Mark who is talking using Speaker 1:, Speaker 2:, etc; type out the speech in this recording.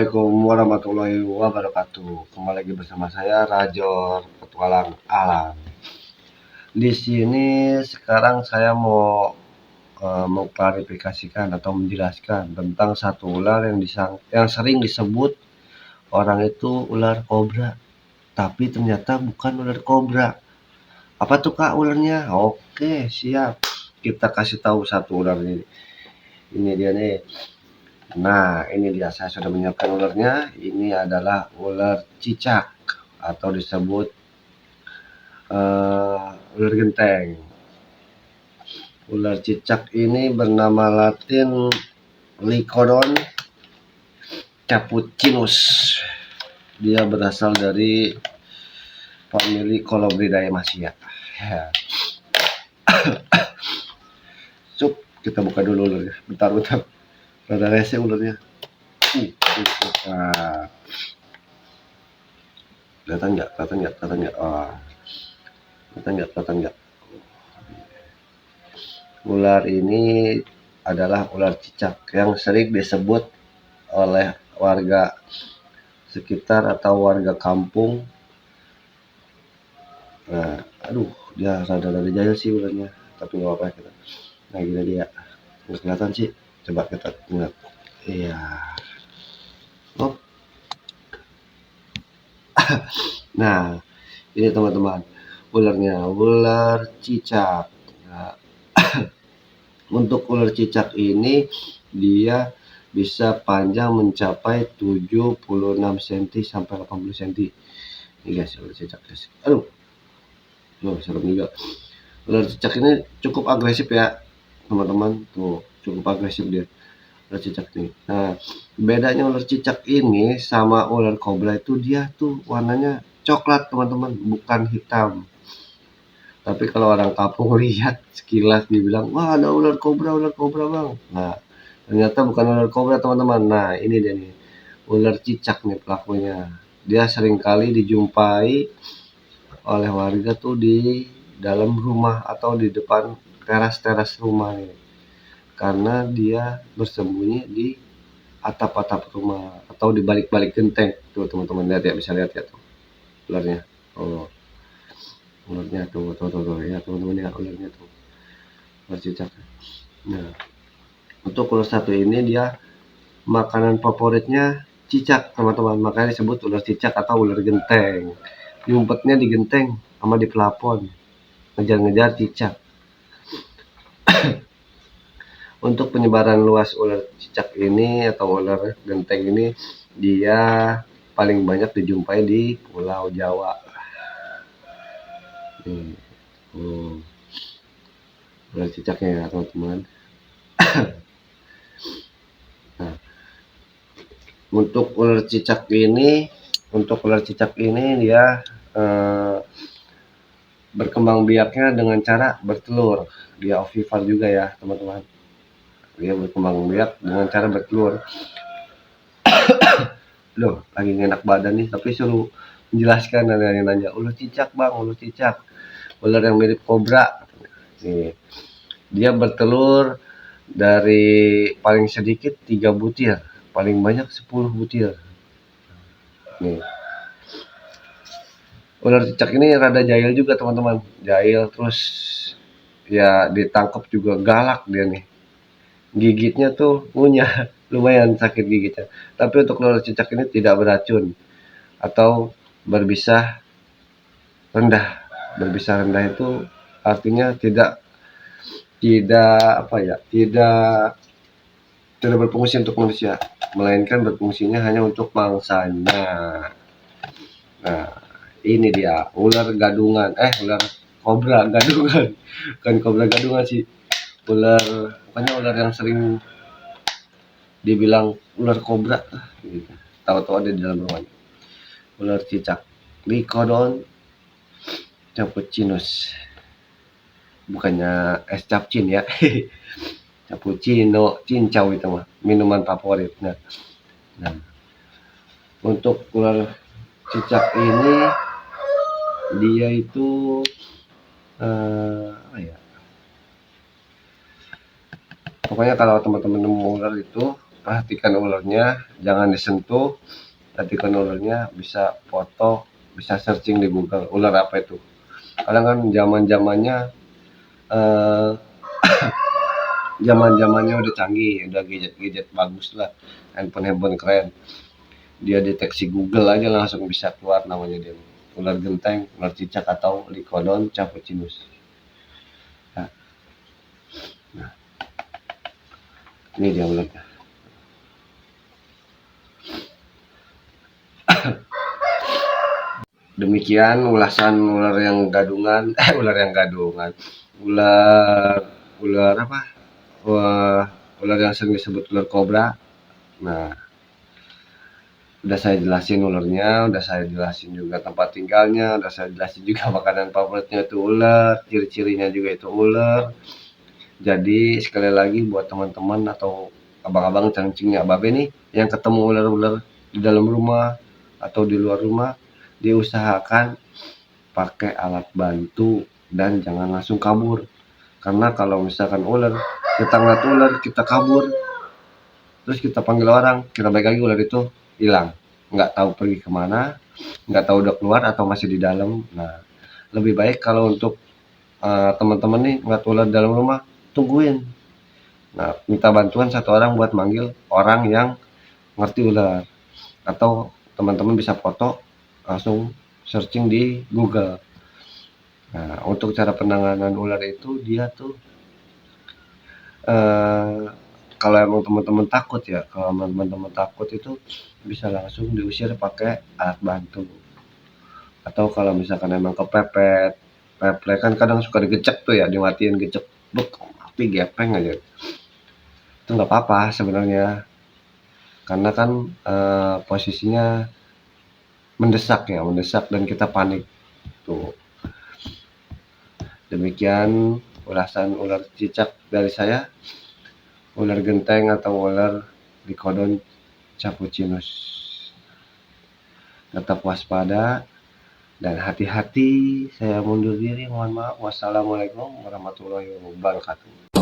Speaker 1: Assalamualaikum warahmatullahi wabarakatuh. Kembali lagi bersama saya Rajor Petualang Alam. Di sini sekarang saya mau mengklarifikasikan atau menjelaskan tentang satu ular yang sering disebut orang itu ular kobra, tapi ternyata bukan ular kobra. Apa tuh Kak ularnya? Oke, siap. Kita kasih tahu satu ular ini. Ini dia nih. Nah, ini dia, saya sudah menyiapkan ularnya. Ini adalah ular cicak atau disebut ular genteng. Ular cicak ini bernama Latin Lycodon capucinus. Dia berasal dari famili Colubridaemacia. Ya. Cup, kita buka dulu ularnya. Bentar. Rada rese ularnya. Nah. Kelihatan nggak? Oh. Kelihatan nggak? Ular ini adalah ular cicak yang sering disebut oleh warga sekitar atau warga kampung. Nah, aduh, dia rada jahil sih ularnya, tapi nggak apa-apa kita. Nah, gini dia. Nggak kelihatan sih. Coba kita lihat. Iya. Oh. Nah, ini teman-teman, ularnya, ular cicak. Nah, untuk ular cicak ini dia bisa panjang mencapai 76 cm sampai 80 cm. Ini guys, ular cicak guys. Aduh. Loh, serem juga. Ular cicak ini cukup agresif ya, teman-teman. Tuh, cukup agresif dia. Ular cicak ini. Nah, bedanya ular cicak ini sama ular kobra itu dia tuh warnanya coklat, teman-teman, bukan hitam. Tapi kalau orang kampung lihat sekilas dibilang, wah ada ular kobra bang. Nah, ternyata bukan ular kobra teman-teman. Nah, ini dia nih, ular cicak nih pelakunya. Dia seringkali dijumpai oleh warga tuh di dalam rumah atau di depan teras rumah nih. Karena dia bersembunyi di atap-atap rumah atau di balik-balik genteng. Tuh teman-teman lihat ya, bisa lihat ya tuh ularnya. Oh. Ularnya tuh ya teman-teman ya, ularnya tuh ular cicak. Nah, untuk ular satu ini dia makanan favoritnya cicak teman-teman, makanya disebut ular cicak atau ular genteng. Ngumpetnya di genteng sama di plafon, ngejar-ngejar cicak. Untuk penyebaran luas ular cicak ini atau ular genteng ini, dia paling banyak dijumpai di Pulau Jawa. Ular cicaknya ya teman-teman. Nah, untuk ular cicak ini dia berkembang biaknya dengan cara bertelur. Dia ovipar juga ya teman-teman. Dia berkembang biak dengan cara bertelur. Loh, lagi enak badan nih, tapi suruh menjelaskan, ada yang nanya, ular cicak bang, ular cicak, ular yang mirip kobra. Nih, dia bertelur dari paling sedikit 3 butir, paling banyak 10 butir. Nih, ular cicak ini rada jahil juga teman-teman, jahil, terus ya ditangkap juga galak dia nih. Gigitnya tuh ngunyah, lumayan sakit gigitnya. Tapi untuk ular cicak ini tidak beracun atau berbisa rendah. Berbisa rendah itu artinya tidak berfungsi untuk manusia, melainkan berfungsinya hanya untuk mangsanya. Nah, ini dia ular gadungan, ular kobra gadungan, bukan kobra gadungan sih, pokoknya ular yang sering dibilang ular kobra, gitu. Tahu-tahu ada di dalam rumahnya. Ular cicak, Lycodon capucinus, bukannya es capcin ya. Cappuccino, cincau itu mah minuman favorit. Nah, untuk ular cicak ini dia itu pokoknya kalau teman-teman nemu ular itu perhatikan ularnya, jangan disentuh. Perhatikan ularnya, bisa foto, bisa searching di Google ular apa itu. Kadang kan zaman-zamannya eh, zaman-zamannya udah canggih, udah gadget-gadget bagus lah, handphone keren. Dia deteksi Google aja langsung bisa keluar namanya dia. Ular genteng, ular cicak atau Lycodon capucinus. Nah, ini dia ularnya. Demikian ulasan ular yang gadungan, ular ular apa? Wah, ular yang sering disebut ular kobra. Nah, udah saya jelasin ularnya, udah saya jelasin juga tempat tinggalnya, udah saya jelasin juga makanan favoritnya itu ular, ciri-cirinya juga itu ular. Jadi sekali lagi buat teman-teman atau abang-abang cangcingnya babe nih yang ketemu ular-ular di dalam rumah atau di luar rumah, diusahakan pakai alat bantu dan jangan langsung kabur. Karena kalau misalkan ular, kita ngeliat ular, kita kabur, terus kita panggil orang, kita balik lagi, ular itu hilang, nggak tahu pergi kemana, nggak tahu udah keluar atau masih di dalam. Nah, lebih baik kalau untuk teman-teman nih ngeliat ular di dalam rumah, tungguin. Nah, minta bantuan satu orang buat manggil orang yang ngerti ular, atau teman-teman bisa foto langsung searching di Google. Nah, untuk cara penanganan ular itu dia tuh kalau emang teman-teman takut ya, kalau teman-teman takut itu bisa langsung diusir pakai alat bantu. Atau kalau misalkan emang kepepet, peplet kan kadang suka digecek tuh ya, dimatiin gecek, buk, mati gepeng aja. Itu nggak apa-apa sebenarnya, karena kan posisinya mendesak ya, mendesak dan kita panik tuh. Demikian ulasan ular cicak dari saya, ular genteng atau ular Lycodon capucinus. Tetap waspada dan hati-hati. Saya mundur diri, mohon maaf. Wassalamualaikum warahmatullahi wabarakatuh.